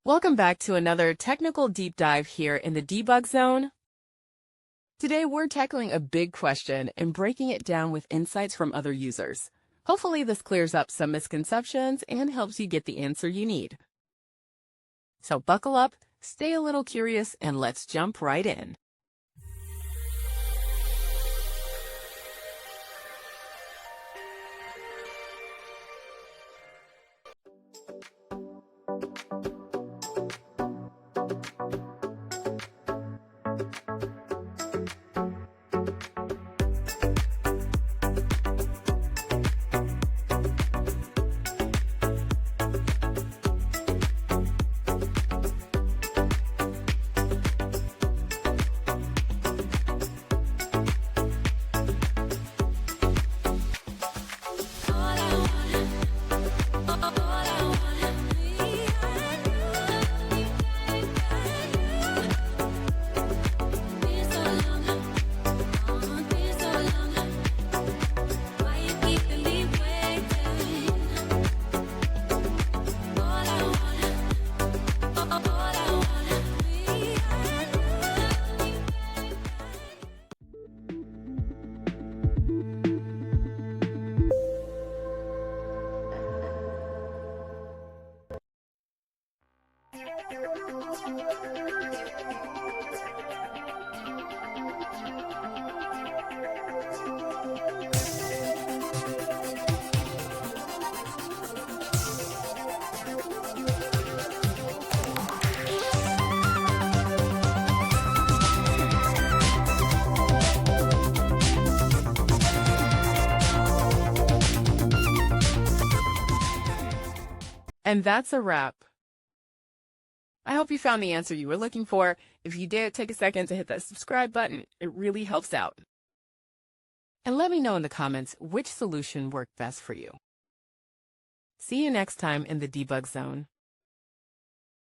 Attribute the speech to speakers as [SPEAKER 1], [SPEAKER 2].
[SPEAKER 1] Welcome back to another technical deep dive here in the debug zone. Today we're tackling a big question and breaking it down with insights from other users. Hopefully this clears up some misconceptions and helps you get the answer you need. So buckle up, stay a little curious, and let's jump right in. And that's a wrap. I hope you found the answer you were looking for. If you did, take a second to hit that subscribe button. It really helps out. And let me know in the comments which solution worked best for you. See you next time in the debug zone.